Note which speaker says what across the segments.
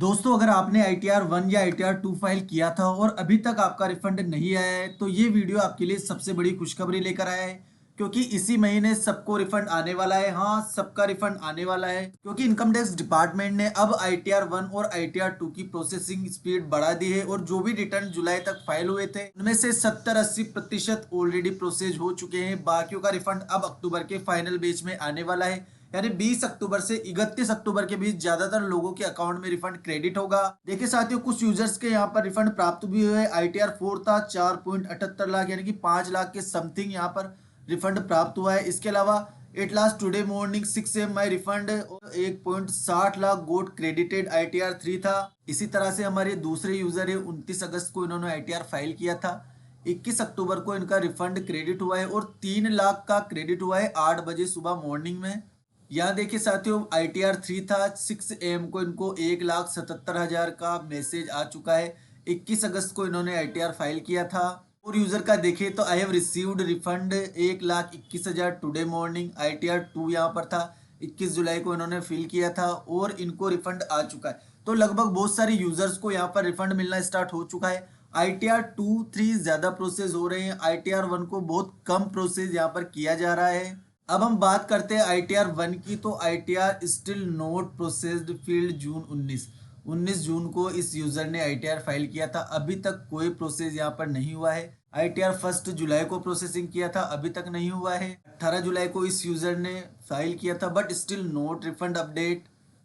Speaker 1: दोस्तों, अगर आपने ITR 1 या ITR 2 फाइल किया था और अभी तक आपका रिफंड नहीं आया है तो ये वीडियो आपके लिए सबसे बड़ी खुशखबरी लेकर आया है। क्योंकि इसी महीने सबको रिफंड आने वाला है। हाँ, सबका रिफंड आने वाला है क्योंकि इनकम टैक्स डिपार्टमेंट ने अब ITR 1 और ITR 2 की प्रोसेसिंग स्पीड बढ़ा दी है और जो भी रिटर्न जुलाई तक फाइल हुए थे उनमें से 70-80% ऑलरेडी प्रोसेस हो चुके हैं। बाकियों का रिफंड अब अक्टूबर के फाइनल बैच में आने वाला है, यानी 20 अक्टूबर से 31 अक्टूबर के बीच ज्यादातर लोगों के अकाउंट में रिफंड क्रेडिट होगा। देखिए साथियों, कुछ यूजर्स के यहाँ पर रिफंड प्राप्त भी हुए। ITR 4 था 4.78 लाख यानी कि 5 लाख के समथिंग यहाँ पर रिफंड प्राप्त हुआ है। इसके अलावा at last today morning 6 AM my refund 1.60 lakh got credited ITR 3 था। इसी तरह से हमारे दूसरे यूजर है, 29 अगस्त को इन्होंने ITR फाइल किया था। 21 अक्टूबर को इनका रिफंड क्रेडिट हुआ है और 3 लाख का क्रेडिट हुआ है 8 बजे सुबह मॉर्निंग में। यहाँ देखिए साथियों, ITR 3 था 6 AM को इनको 1,77,000 का मैसेज आ चुका है। 21 अगस्त को इन्होंने ITR फाइल किया था। और यूजर का देखे तो I have received refund 1,21,000 today morning. ITR 2 यहाँ पर था 21 जुलाई को इन्होंने फिल किया था और इनको रिफंड आ चुका है। तो लगभग बहुत सारे यूजर्स को यहाँ पर रिफंड मिलना स्टार्ट हो चुका है। ITR 2 3 ज्यादा प्रोसेस हो रहे हैं, ITR 1 को बहुत कम प्रोसेस यहाँ पर किया जा रहा है। अब हम बात करते हैं ITR 1 की, तो ITR still not processed filed June 19 जून को इस यूजर ने ITR फाइल किया था। अभी तक कोई प्रोसेस यहाँ पर नहीं हुआ है। ITR 1 जुलाई को प्रोसेसिंग किया था, अभी तक नहीं हुआ है। 18 जुलाई को इस यूजर ने फाइल किया था but still note refund update.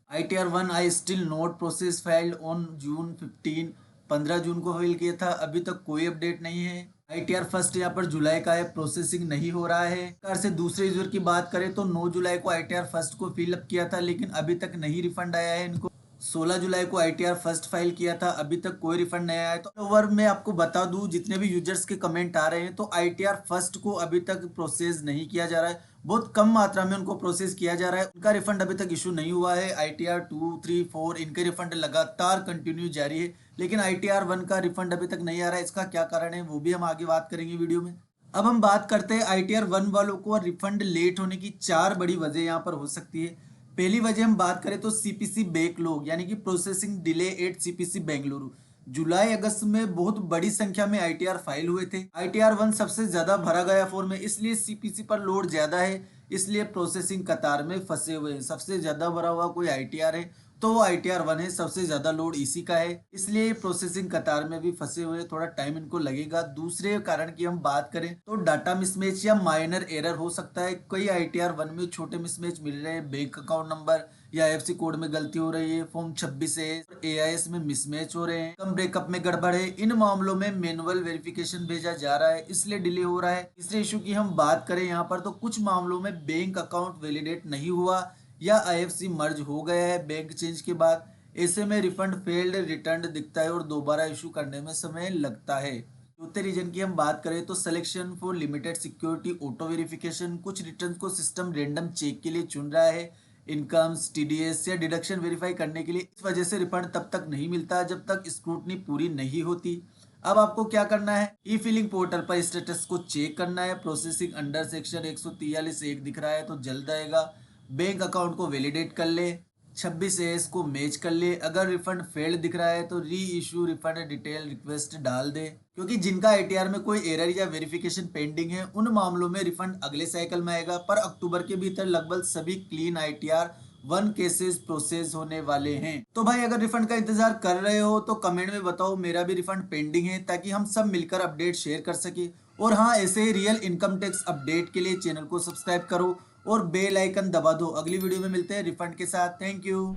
Speaker 1: ITR 1 I still note process filed on June 15, 15 जून को फाइल किया था, अभी तक कोई अपडेट नहीं है। ITR 1 यहाँ पर जुलाई का है, प्रोसेसिंग नहीं हो रहा है। कार से दूसरे यूजर की बात करें तो 9 जुलाई को ITR 1 को फिल अप किया था लेकिन अभी तक नहीं रिफंड आया है इनको। 16 जुलाई को ITR 1 फाइल किया था, अभी तक कोई रिफंड नहीं आया है। तो ओवर में आपको बता दूं, जितने भी यूजर्स के कमेंट आ रहे हैं तो ITR 1 को अभी तक प्रोसेस नहीं किया जा रहा है, बहुत कम मात्रा में उनको प्रोसेस किया जा रहा है। उनका रिफंड अभी तक इशू नहीं हुआ है। ITR 2 3 4 इनके रिफंड लगातार कंटिन्यू जारी है लेकिन ITR 1 का रिफंड अभी तक नहीं आ रहा है। इसका क्या कारण है वो भी हम आगे बात करेंगे वीडियो में। अब हम बात करते हैं ITR 1 वालों को रिफंड लेट होने की 4 बड़ी वजह यहाँ पर हो सकती है। पहली वजह हम बात करें तो CPC बैकलॉग यानी कि processing delay at CPC Bengaluru. जुलाई अगस्त में बहुत बड़ी संख्या में ITR फाइल हुए थे। ITR 1 सबसे ज्यादा भरा गया फॉर्म है, इसलिए CPC पर लोड ज्यादा है, इसलिए प्रोसेसिंग कतार में फंसे हुए हैं। सबसे ज्यादा भरा हुआ कोई ITR है तो वो ITR 1 है, सबसे ज्यादा लोड इसी का है, इसलिए प्रोसेसिंग कतार में भी फंसे हुए, थोड़ा टाइम इनको लगेगा। दूसरे कारण की हम बात करें तो डाटा मिसमैच या माइनर एरर हो सकता है। कई ITR 1 में छोटे मिसमैच मिल रहे हैं, बैंक अकाउंट नंबर या IFSC कोड में गलती हो रही है, फॉर्म 26 है, AIS में मिसमैच हो रहे हैं, कम ब्रेकअप में गड़बड़ है। इन मामलों में मैनुअल वेरिफिकेशन भेजा जा रहा है, इसलिए डिले हो रहा है। तीसरे इशू की हम बात करें यहाँ पर तो कुछ मामलों में बैंक अकाउंट वैलिडेट नहीं हुआ या IFSC मर्ज हो गया है बैंक चेंज के बाद, ऐसे में रिफंड फेल्ड रिटर्न दिखता है और दोबारा इशू करने में समय लगता है। चौथे रीजन की हम बात करें तो selection for limited security auto verification, कुछ रिटर्न को सिस्टम रैंडम चेक के लिए चुन रहा है, इनकम्स TDS या डिडक्शन वेरीफाई करने के लिए। इस वजह से रिफंड तब तक नहीं मिलता जब तक स्क्रूटनी पूरी नहीं होती। अब आपको क्या करना है, ई फिलिंग पोर्टल पर स्टेटस को चेक करना है। प्रोसेसिंग अंडर सेक्शन 143(1) दिख रहा है तो जल्द आएगा। बैंक अकाउंट को वैलिडेट कर ले, 26AS को मैच कर ले। अगर रिफंड फेल्ड दिख रहा है तो री इशू रिफंड डिटेल रिक्वेस्ट डाल दे, क्योंकि जिनका ITR में कोई एरर या वेरिफिकेशन पेंडिंग है उन मामलों में रिफंड अगले साइकिल में आएगा। पर अक्टूबर के भीतर लगभग सभी क्लीन ITR 1 केसेस प्रोसेस होने वाले हैं। तो भाई, अगर रिफंड का इंतजार कर रहे हो तो कमेंट में बताओ मेरा भी रिफंड पेंडिंग है, ताकि हम सब मिलकर अपडेट शेयर कर सके। और हाँ, ऐसे ही रियल इनकम टैक्स अपडेट के लिए चैनल को सब्सक्राइब करो और बेल आइकन दबा दो। अगली वीडियो में मिलते हैं रिफंड के साथ। Thank you.